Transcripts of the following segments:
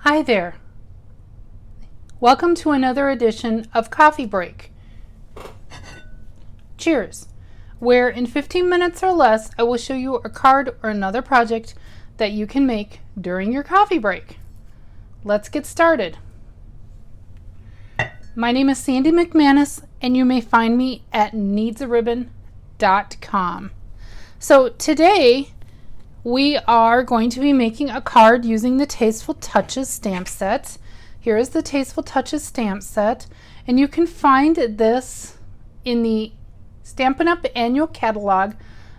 Hi there. Welcome to another edition of Coffee Break. Cheers, where in 15 minutes or less I will show you a card or another project that you can make during your coffee break. Let's get started. My name is Sandy McManus and you may find me at needsaribbon.com. So today we are going to be making a card using the Tasteful Touches stamp set. Here is the Tasteful Touches stamp set, and you can find this in the Stampin' Up! Annual Catalog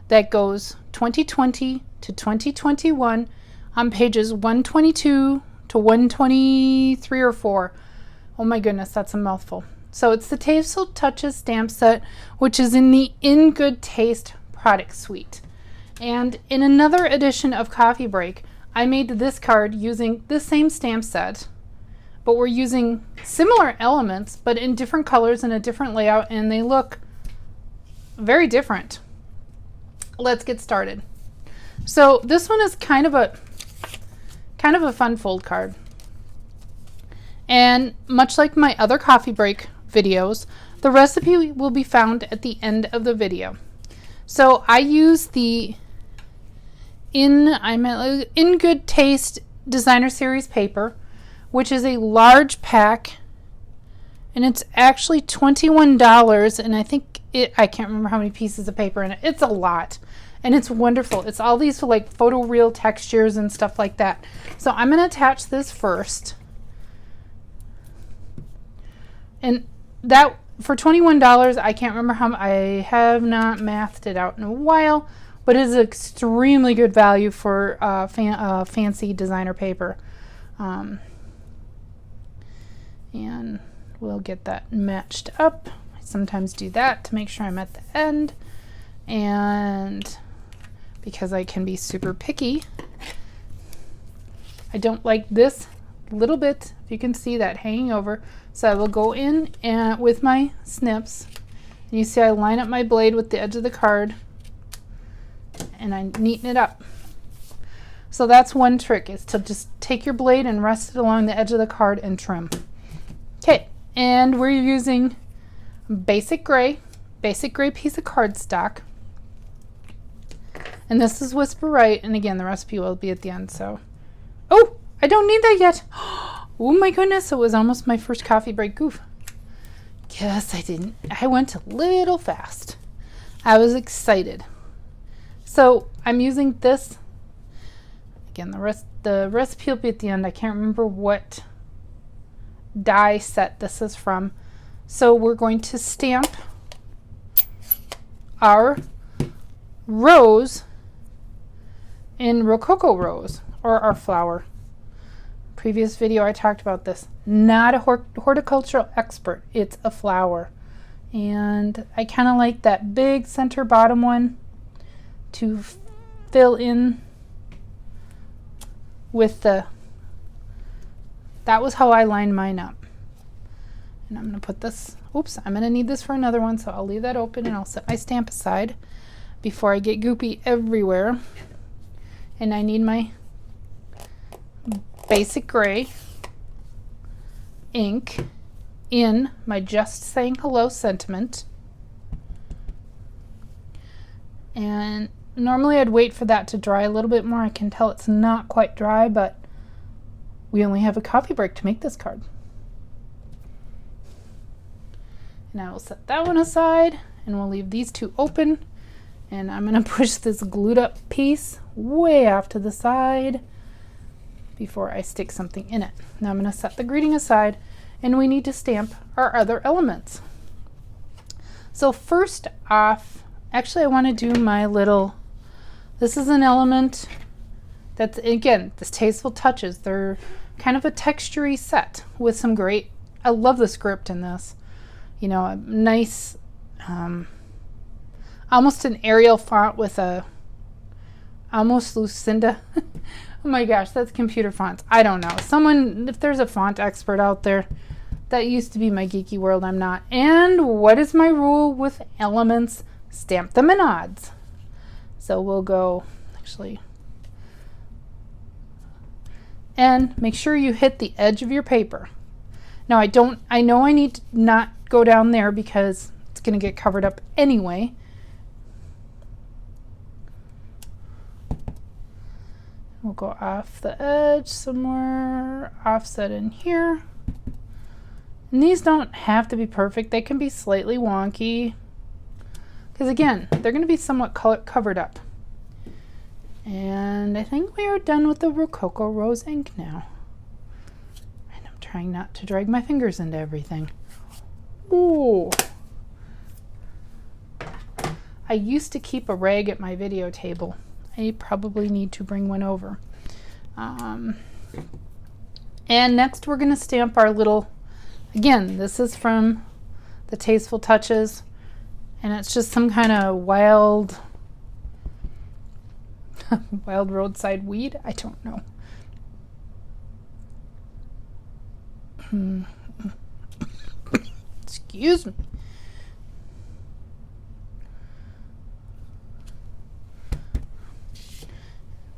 that goes 2020 to 2021 on pages 122 to 123 or 4. Oh my goodness, that's a mouthful. So it's the Tasteful Touches stamp set, which is in the In Good Taste product suite. And in another edition of Coffee Break, I made this card using the same stamp set, but we're using similar elements, but in different colors and a different layout, and they look very different. Let's get started. So this one is kind of a fun fold card. And much like my other Coffee Break videos, the recipe will be found at the end of the video. So I use the In Good Taste Designer Series paper, which is a large pack, and it's actually $21, and I can't remember how many pieces of paper in it. It's a lot, and it's wonderful. It's all these like photoreal textures and stuff like that. So I'm going to attach this first, and that for $21, I can't remember how. I have not mathed it out in a while, but it is extremely good value for fancy designer paper. And we'll get that matched up. I sometimes do that to make sure I'm at the end. And because I can be super picky, I don't like this little bit, if you can see that hanging over. So I will go in and with my snips. And you see I line up my blade with the edge of the card, and I neaten it up. So that's one trick, is to just take your blade and rest it along the edge of the card and trim. Okay, and we're using basic gray piece of cardstock. And this is Whisper Right, and again, the recipe will be at the end. So, oh, I don't need that yet. Oh my goodness, it was almost my first coffee break goof. Yes, I didn't. I went a little fast. I was excited. So I'm using this. Again, the recipe will be at the end. I can't remember what die set this is from. So we're going to stamp our rose in Rococo Rose, or our flower. Previous video I talked about this. Not a horticultural expert. It's a flower. And I kind of like that big center bottom one to fill in with that was how I lined mine up. And I'm going to put this, I'm going to need this for another one, so I'll leave that open and I'll set my stamp aside before I get goopy everywhere. And I need my basic gray ink in my Just Saying Hello sentiment. And normally I'd wait for that to dry a little bit more. I can tell it's not quite dry, but we only have a coffee break to make this card. And I will set that one aside, and we'll leave these two open. And I'm going to push this glued up piece way off to the side before I stick something in it. Now I'm going to set the greeting aside, and we need to stamp our other elements. So first off, actually I want to do my little, this is an element that's, again, this Tasteful Touches. They're kind of a textury set with some great, I love the script in this. You know, a nice, almost an Arial font with a, almost Lucinda. Oh my gosh, that's computer fonts. I don't know. Someone, if there's a font expert out there, that used to be my geeky world. I'm not. And what is my rule with elements? Stamp them in odds. So we'll go, actually, and make sure you hit the edge of your paper. Now I know I need to not go down there because it's going to get covered up anyway. We'll go off the edge somewhere, offset in here. And these don't have to be perfect. They can be slightly wonky because again, they're going to be somewhat covered up. And I think we are done with the Rococo Rose ink now. And I'm trying not to drag my fingers into everything. Ooh. I used to keep a rag at my video table. I probably need to bring one over. And next we're going to stamp our little, again, this is from the Tasteful Touches, and it's just some kind of wild roadside weed. I don't know. Excuse me.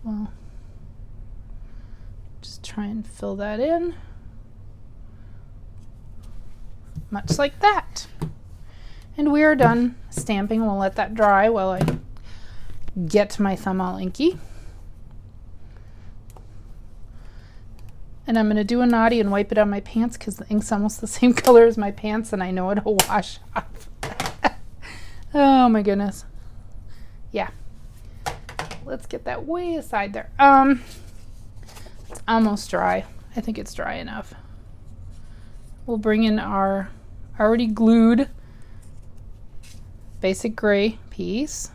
Well, just try and fill that in. Much like that. And we are done stamping. We'll let that dry while I get my thumb all inky. And I'm going to do a naughty and wipe it on my pants because the ink's almost the same color as my pants and I know it'll wash off. Oh my goodness. Yeah. Let's get that way aside there. It's almost dry. I think it's dry enough. We'll bring in our already glued basic gray piece.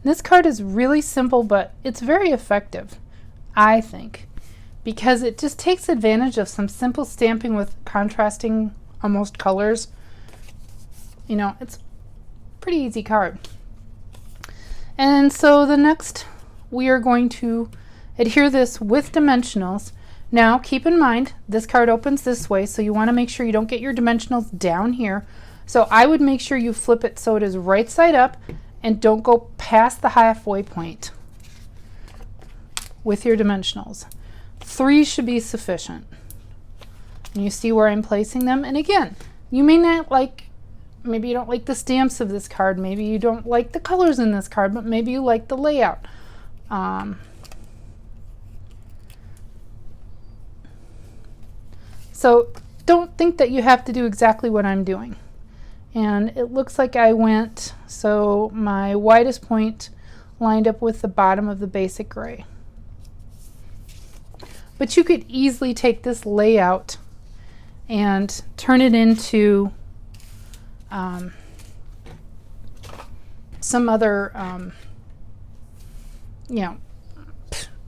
This card is really simple, but it's very effective, I think, because it just takes advantage of some simple stamping with contrasting almost colors. You know, it's a pretty easy card. And so the next, we are going to adhere this with dimensionals. Now keep in mind, this card opens this way, so you want to make sure you don't get your dimensionals down here. So I would make sure you flip it so it is right side up and don't go past the halfway point with your dimensionals. 3 should be sufficient. And you see where I'm placing them. And again, you may not like, maybe you don't like the stamps of this card, maybe you don't like the colors in this card, but maybe you like the layout. So don't think that you have to do exactly what I'm doing. And it looks like I went, so my widest point lined up with the bottom of the basic gray. But you could easily take this layout and turn it into some other, you know,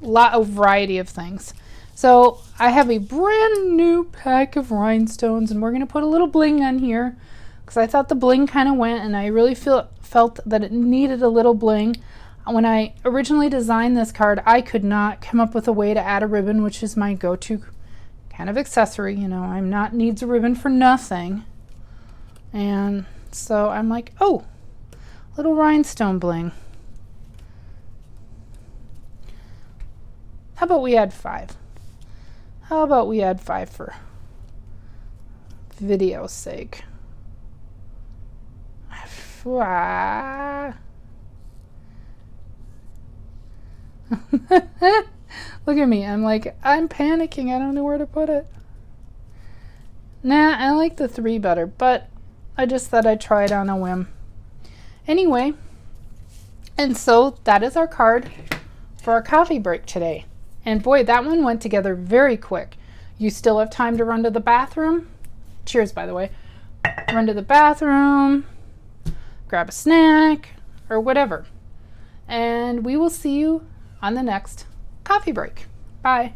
lot of variety of things. So I have a brand new pack of rhinestones, and we're going to put a little bling on here because I thought the bling kind of went, and I really felt that it needed a little bling. When I originally designed this card, I could not come up with a way to add a ribbon, which is my go-to kind of accessory. You know, I'm not needs a ribbon for nothing. And so I'm like, oh, little rhinestone bling. How about we add 5? How about we add 5 for video's sake? Look at me. I'm like, I'm panicking. I don't know where to put it. Nah, I like the 3 better, but I just thought I'd try it on a whim. Anyway, and so that is our card for our coffee break today. And boy, that one went together very quick. You still have time to run to the bathroom. Cheers, by the way. Run to the bathroom, grab a snack, or whatever. And we will see you on the next coffee break. Bye.